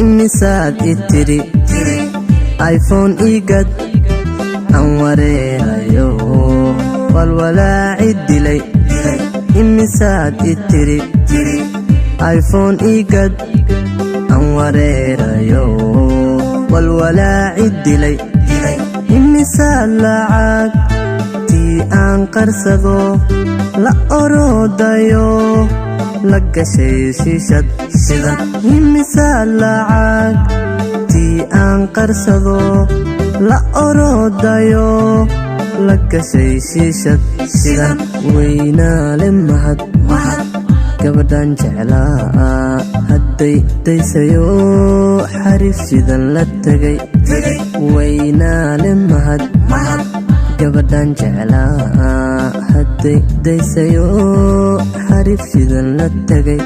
imisaad itiri iPhone igad aan wareerayo walwalaaci dilay imisaad itiri iPhone igad aan wareerayo walwalaaci dilay imisaad lacag tii aan qarsado la orodayo la gashay shiishad shidan imisaad lacag tii aan qarsado la orodayo la gashay shiishad shidan weynaale mahad gabadhan jeclaa hadday daysayo xariif shidan la tagay weynaale mahad gabadhan jeclaa hadday daysayo xariif shidan la tagay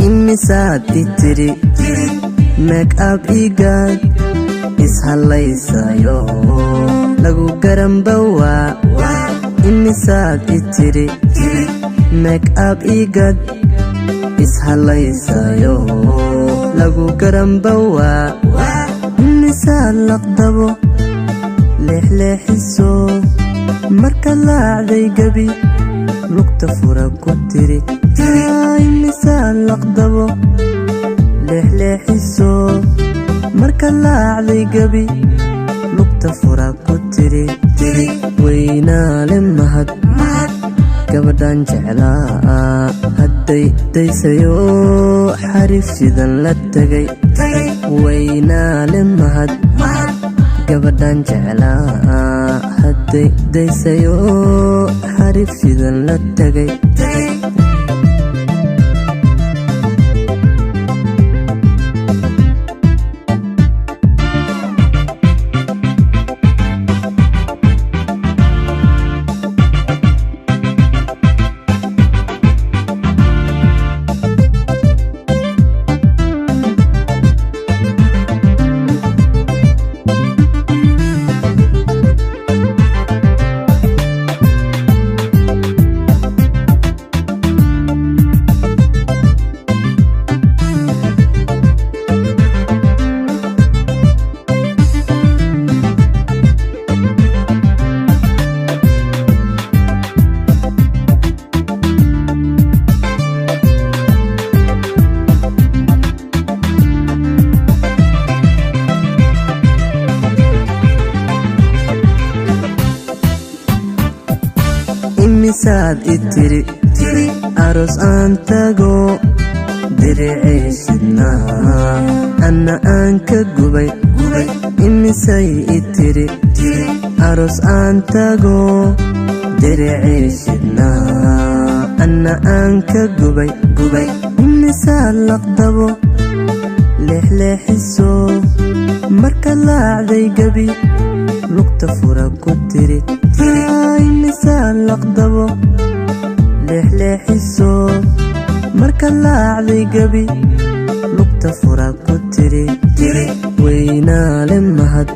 imisaad itiri make up igad ishalaysayo lagu garambawaa imisaad itiri make up igad ishalaysayo lagu garambawaa imisaad laqdabo leexleexiso marka laacday gabi lugta fura ku tiri imisaad laqdabo leexleexiso marka laacday gabi lugta fura ku tiri weynaale mahad gabadhan jeclaa hadday daysayo xariif shidan la tagay weynaale mahad gabadhan jeclaa hadday daysayo xariif shidan la tagay imisaad itiri aroos aan tago diricaysidnaa anna aan ka gubay imisay itiri aroos aan tago diricaysidnaa anna aan ka gubay imisaad laqdabo leexleexiso marka laacday gabi lugta fura ku tiri imisaad laqdabo leexleexiso marka laacday gabi lugta fura ku tiri weynaale mahad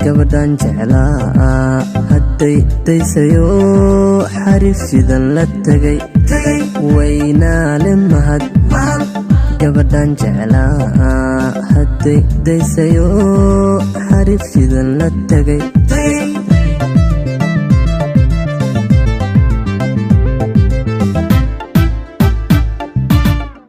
gabadhan jeclaa hadday daysayo xariif shidan la tagay weynaale mahad gabadhan jeclaa hadday daysayo xariif shidan la tagay